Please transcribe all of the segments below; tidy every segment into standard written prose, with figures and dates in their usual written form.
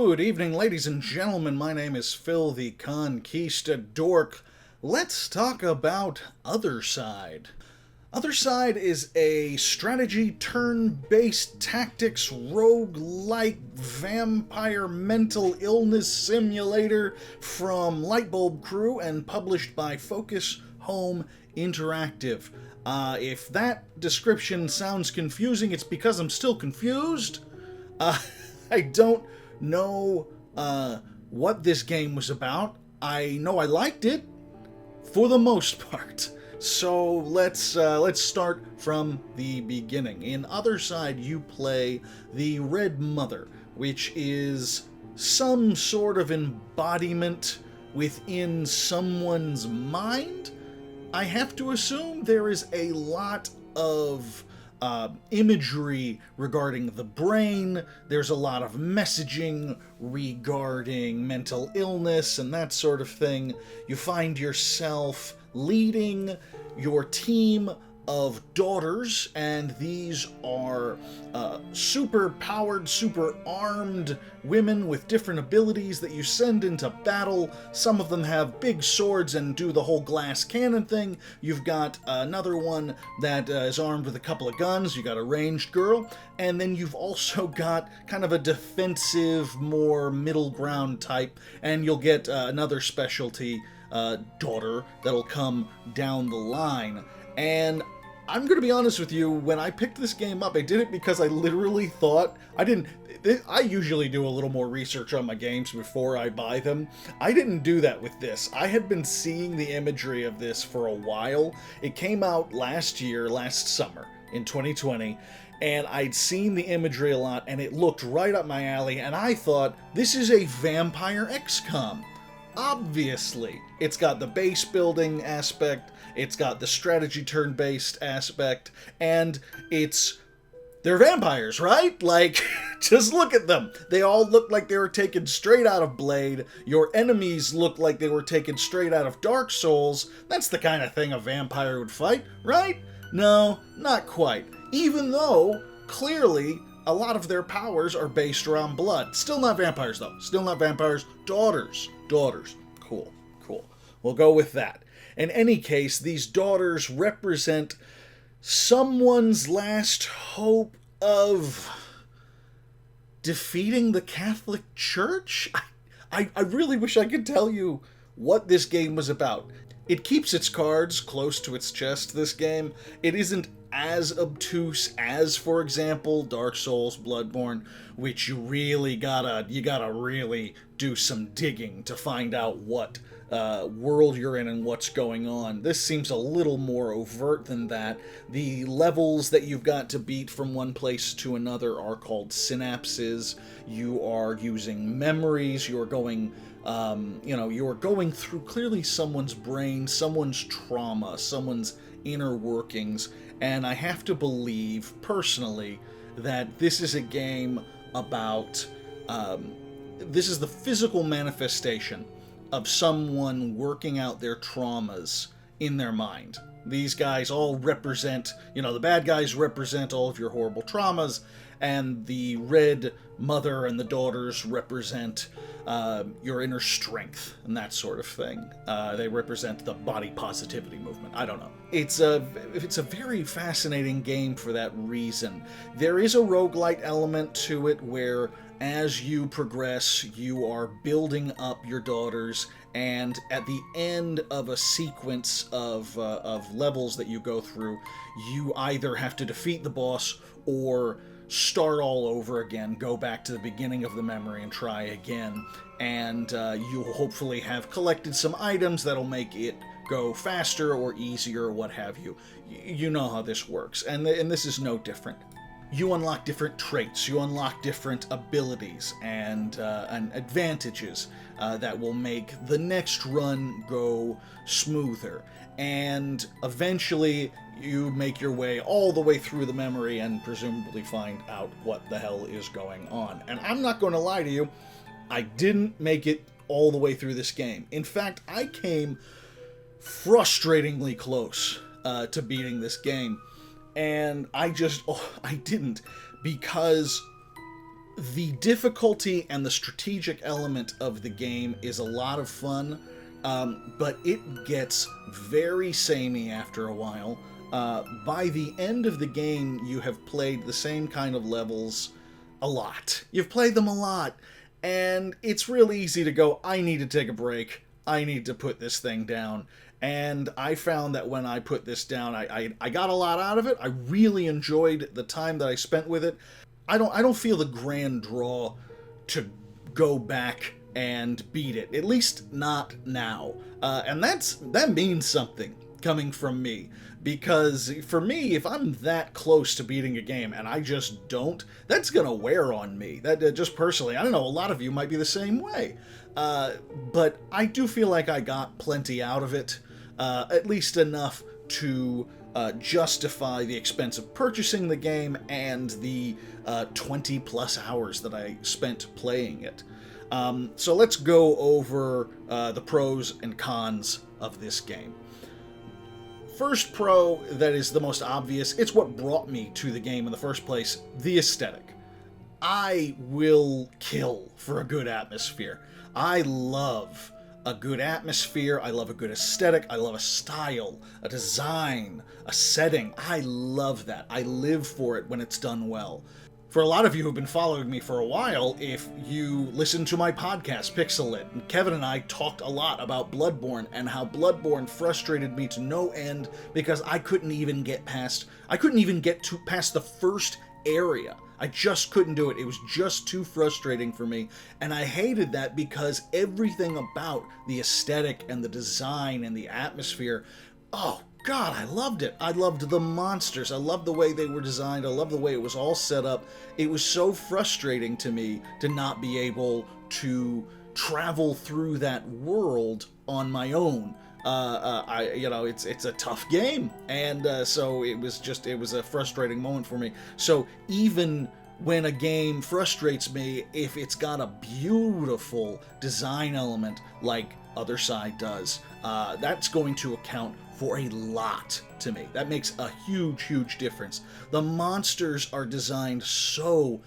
Good evening, ladies and gentlemen. My name is Phil the Conquistadork. Let's talk about Othercide. Othercide is a strategy turn-based tactics roguelike vampire mental illness simulator from Lightbulb Crew and published by Focus Home Interactive. If that description sounds confusing, it's because I'm still confused. I don't know what this game was about. I know I liked it for the most part. So let's start from the beginning. In Othercide, you play the Red Mother, which is some sort of embodiment within someone's mind. I have to assume there is a lot of imagery regarding the brain. There's a lot of messaging regarding mental illness and that sort of thing. You find yourself leading your team of daughters, and these are super powered, super armed women with different abilities that you send into battle. Some of them have big swords and do the whole glass cannon thing. You've got another one that is armed with a couple of guns. You got a ranged girl, and then you've also got kind of a defensive, more middle ground type, and you'll get another specialty daughter that'll come down the line. And I'm going to be honest with you, when I picked this game up, I did it because I literally thought, I usually do a little more research on my games before I buy them. I didn't do that with this. I had been seeing the imagery of this for a while. It came out last summer, in 2020, and I'd seen the imagery a lot, and it looked right up my alley, and I thought, this is a vampire XCOM. Obviously, it's got the base building aspect, it's got the strategy turn-based aspect, and they're vampires, right? Like, just look at them. They all look like they were taken straight out of Blade. Your enemies look like they were taken straight out of Dark Souls. That's the kind of thing a vampire would fight, right? No, not quite. Even though, clearly, a lot of their powers are based around blood. Still not vampires, though. Still not vampires. Daughters. Cool. We'll go with that. In any case, these daughters represent someone's last hope of defeating the Catholic Church? I really wish I could tell you what this game was about. It keeps its cards close to its chest, this game. It isn't as obtuse as, for example, Dark Souls, Bloodborne, which you gotta really do some digging to find out what world you're in and what's going on. This seems a little more overt than that. The levels that you've got to beat from one place to another are called synapses. You are using memories. You're going through clearly someone's brain, someone's trauma, someone's inner workings, and I have to believe, personally, that this is a game about, this is the physical manifestation of someone working out their traumas in their mind. These guys all represent, the bad guys represent all of your horrible traumas, and the Red Mother and the daughters represent your inner strength and that sort of thing. They represent the body positivity movement. I don't know. It's a very fascinating game for that reason. There is a roguelite element to it where as you progress, you are building up your daughters, and at the end of a sequence of levels that you go through, you either have to defeat the boss or start all over again, go back to the beginning of the memory and try again, and you'll hopefully have collected some items that'll make it go faster or easier or what have you. You know how this works, and this is no different. You unlock different traits, you unlock different abilities and advantages that will make the next run go smoother. And eventually you make your way all the way through the memory and presumably find out what the hell is going on. And I'm not going to lie to you, I didn't make it all the way through this game. In fact, I came frustratingly close to beating this game. And I didn't, because The difficulty and the strategic element of the game is a lot of fun, but it gets very samey after a while. By the end of the game, you have played the same kind of levels a lot. You've played them a lot, and it's real easy to go, I need to take a break. I need to put this thing down. And I found that when I put this down, I got a lot out of it. I really enjoyed the time that I spent with it. I don't feel the grand draw to go back and beat it, at least not now. And that means something coming from me, because for me, if I'm that close to beating a game and I just don't, that's gonna wear on me. That just personally, I don't know, a lot of you might be the same way. But I do feel like I got plenty out of it, at least enough to justify the expense of purchasing the game and the 20 plus hours that I spent playing it. So let's go over the pros and cons of this game. First pro, that is the most obvious, it's what brought me to the game in the first place, the aesthetic. I will kill for a good atmosphere. I love a good atmosphere, I love a good aesthetic, I love a style, a design, a setting. I love that. I live for it when it's done well. For a lot of you who've been following me for a while, if you listen to my podcast, Pixel It, and Kevin and I talked a lot about Bloodborne and how Bloodborne frustrated me to no end because I couldn't even get past the first area. I just couldn't do it. It was just too frustrating for me. And I hated that because everything about the aesthetic and the design and the atmosphere, oh God, I loved it. I loved the monsters. I loved the way they were designed. I loved the way it was all set up. It was so frustrating to me to not be able to travel through that world on my own. It's a tough game, and so it was a frustrating moment for me. So even when a game frustrates me, if it's got a beautiful design element like Othercide does, that's going to account for a lot to me. That makes a huge, huge difference. The monsters are designed so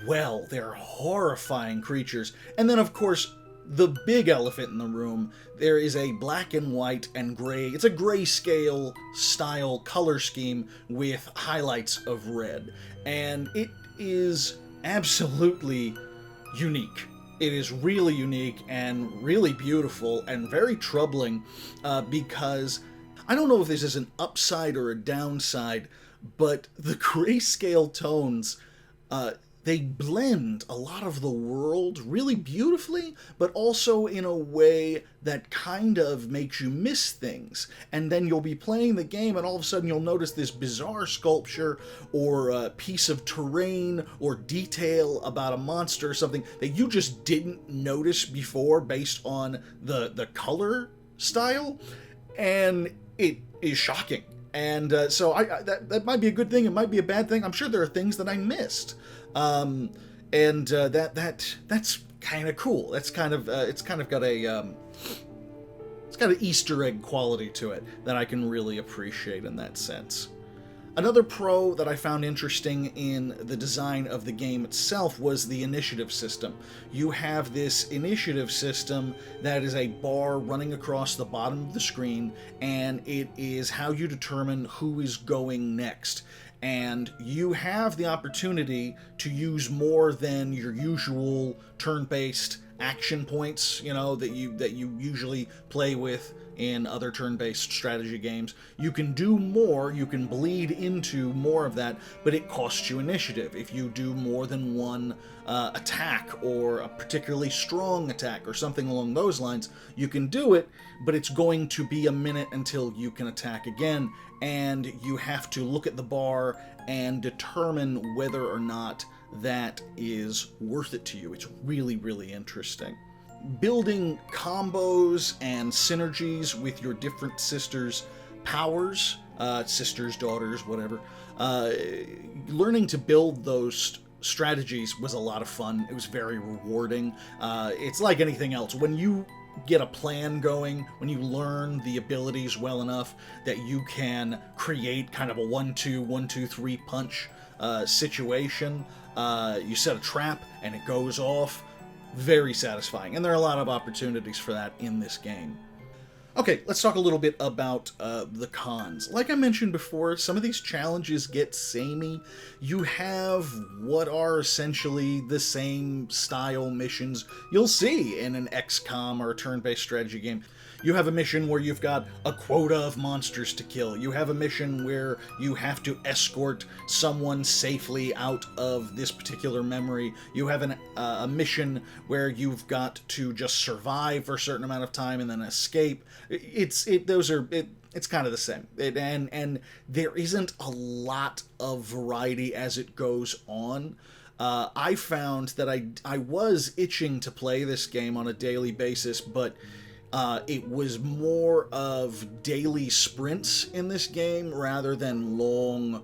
well. They're horrifying creatures. And then, of course, the big elephant in the room, there is a black and white and gray, it's a grayscale style color scheme with highlights of red. And it is absolutely unique. It is really unique and really beautiful and very troubling because I don't know if this is an upside or a downside, but the grayscale tones, they blend a lot of the world really beautifully, but also in a way that kind of makes you miss things. And then you'll be playing the game and all of a sudden you'll notice this bizarre sculpture or a piece of terrain or detail about a monster or something that you just didn't notice before based on the color style. And it is shocking. And so that might be a good thing, it might be a bad thing. I'm sure there are things that I missed. That's kind of cool. That's kind of it's got an Easter egg quality to it that I can really appreciate in that sense. Another pro that I found interesting in the design of the game itself was the initiative system. You have this initiative system that is a bar running across the bottom of the screen, and it is how you determine who is going next. And you have the opportunity to use more than your usual turn-based action points, that you usually play with in other turn-based strategy games. You can do more, you can bleed into more of that, but it costs you initiative. If you do more than one attack, or a particularly strong attack, or something along those lines, you can do it, but it's going to be a minute until you can attack again, and you have to look at the bar and determine whether or not that is worth it to you. It's really, really interesting. Building combos and synergies with your different sisters' powers, sisters, daughters, whatever, learning to build those strategies was a lot of fun. It was very rewarding. It's like anything else. When you get a plan going, when you learn the abilities well enough that you can create kind of a 1-2, 1-2-3 punch situation, You set a trap and it goes off. Very satisfying, and there are a lot of opportunities for that in this game. Okay, let's talk a little bit about the cons. Like I mentioned before, some of these challenges get samey. You have what are essentially the same style missions you'll see in an XCOM or a turn-based strategy game. You have a mission where you've got a quota of monsters to kill. You have a mission where you have to escort someone safely out of this particular memory. You have a mission where you've got to just survive for a certain amount of time and then escape. It's kind of the same. And there isn't a lot of variety as it goes on. I found that I was itching to play this game on a daily basis, but it was more of daily sprints in this game rather than long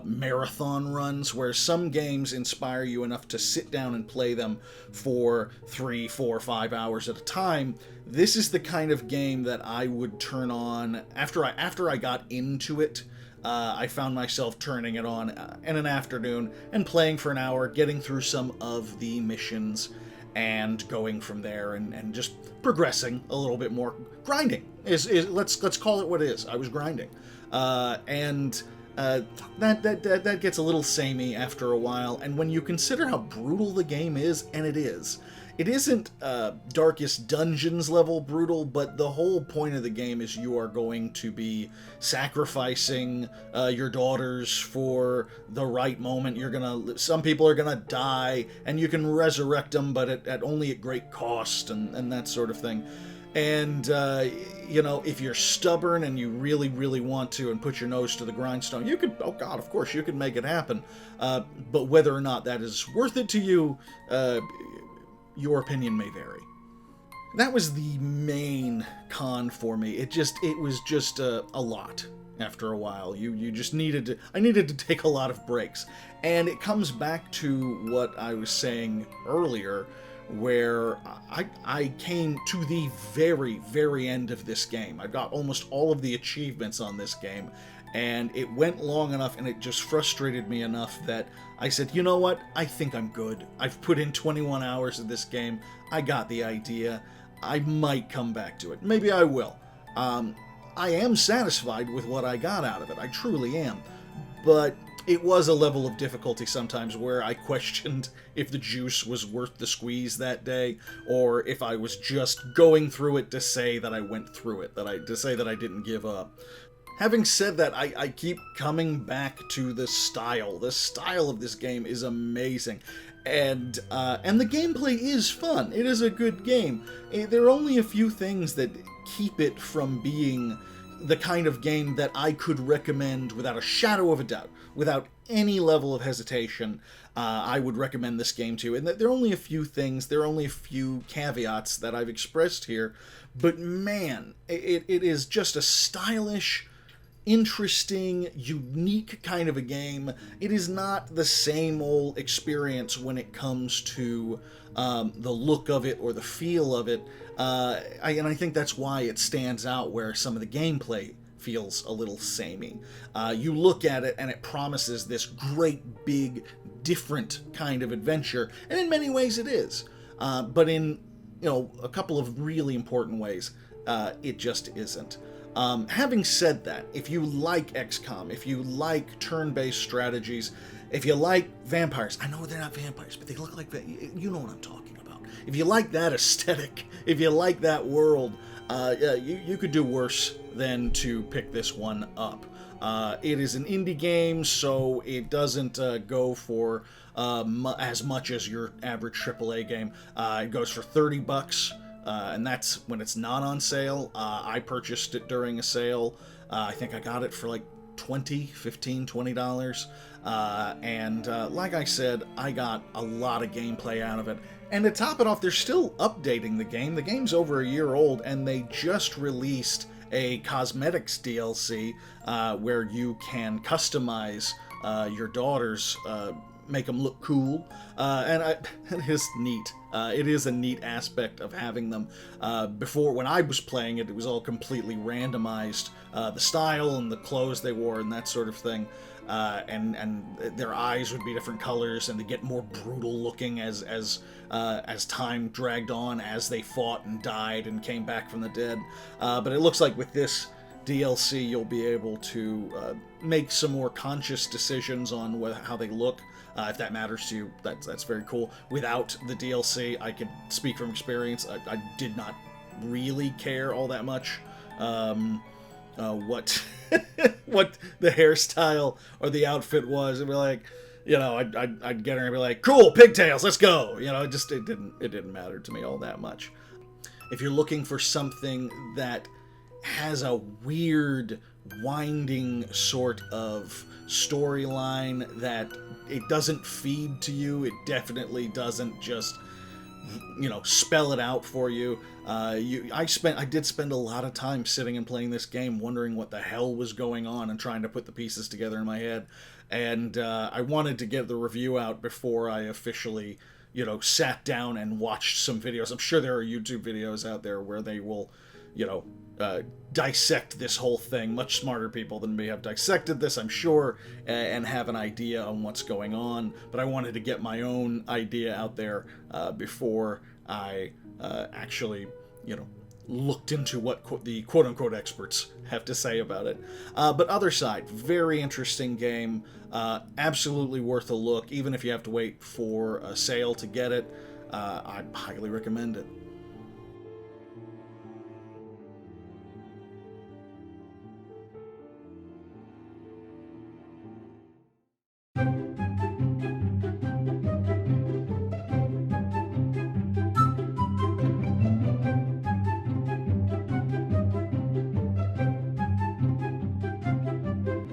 marathon runs, where some games inspire you enough to sit down and play them for 3, 4, 5 hours at a time. This is the kind of game that I would turn on after I got into it. I found myself turning it on in an afternoon and playing for an hour, getting through some of the missions, and going from there and just progressing a little bit more. Grinding let's call it what it is. I was grinding, and that gets a little samey after a while. And when you consider how brutal the game is, and it isn't Darkest Dungeons level brutal, but the whole point of the game is you are going to be sacrificing your daughters for the right moment. Some people are gonna die, and you can resurrect them, but at only at great cost, and that sort of thing. And if you're stubborn and you really, really want to and put your nose to the grindstone, you could, oh god, of course, you could make it happen. But whether or not that is worth it to you, your opinion may vary. That was the main con for me. It was just a lot after a while. I needed to take a lot of breaks. And it comes back to what I was saying earlier, where I came to the very, very end of this game. I got almost all of the achievements on this game, and it went long enough and it just frustrated me enough that I said, you know what, I think I'm good. I've put in 21 hours of this game. I got the idea. I might come back to it. Maybe I will. I am satisfied with what I got out of it. I truly am. But it was a level of difficulty sometimes where I questioned if the juice was worth the squeeze that day, or if I was just going through it to say that I went through it, to say that I didn't give up. Having said that, I keep coming back to the style. The style of this game is amazing. And the gameplay is fun. It is a good game. There are only a few things that keep it from being the kind of game that I could recommend without a shadow of a doubt, without any level of hesitation. I would recommend this game to. And there are only a few things, there are only a few caveats that I've expressed here, but man, it is just a stylish, interesting, unique kind of a game. It is not the same old experience when it comes to the look of it or the feel of it. And I think that's why it stands out where some of the gameplay feels a little samey. You look at it and it promises this great, big, different kind of adventure, and in many ways it is. But in a couple of really important ways, it just isn't. Having said that, if you like XCOM, if you like turn-based strategies, if you like vampires, I know they're not vampires, but they look like you know what I'm talking about. If you like that aesthetic, if you like that world, you could do worse than to pick this one up. It is an indie game, so it doesn't go for as much as your average AAA game. It goes for $30. And that's when it's not on sale. I purchased it during a sale. I think I got it for like $20. And like I said, I got a lot of gameplay out of it. And to top it off, they're still updating the game. The game's over a year old, and they just released a cosmetics DLC where you can customize your daughter's make them look cool, and it is neat. It is a neat aspect of having them. Before, when I was playing it, it was all completely randomized, the style and the clothes they wore and that sort of thing, and their eyes would be different colors, and they get more brutal looking as time dragged on, as they fought and died and came back from the dead. But it looks like with this DLC, you'll be able to make some more conscious decisions on how they look. If that matters to you, that's very cool. Without the DLC, I can speak from experience. I did not really care all that much what what the hairstyle or the outfit was. It'd be like, I'd get her and be like, cool, pigtails, let's go. It didn't matter to me all that much. If you're looking for something that has a weird, winding sort of storyline that it doesn't feed to you, it definitely doesn't just, spell it out for you. I did spend a lot of time sitting and playing this game, wondering what the hell was going on and trying to put the pieces together in my head. And I wanted to get the review out before I officially, sat down and watched some videos. I'm sure there are YouTube videos out there where they will, dissect this whole thing. Much smarter people than me have dissected this, I'm sure, and have an idea on what's going on. But I wanted to get my own idea out there before I actually, looked into what the quote-unquote experts have to say about it. But Othercide, very interesting game. Absolutely worth a look, even if you have to wait for a sale to get it. I highly recommend it.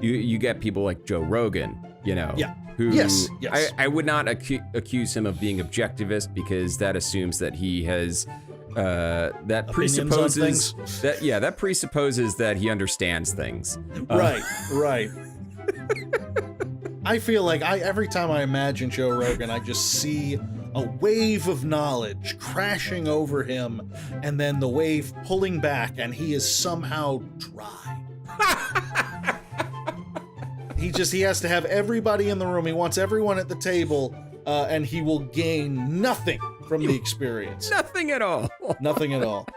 You get people like Joe Rogan, Yeah. who Yes. I would not accuse him of being objectivist, because that assumes that he has that presupposes that presupposes that he understands things. Right. I feel like every time I imagine Joe Rogan, I just see a wave of knowledge crashing over him, and then the wave pulling back, and he is somehow dry. He has to have everybody in the room. He wants everyone at the table, and he will gain nothing from the experience. Nothing at all. Nothing at all.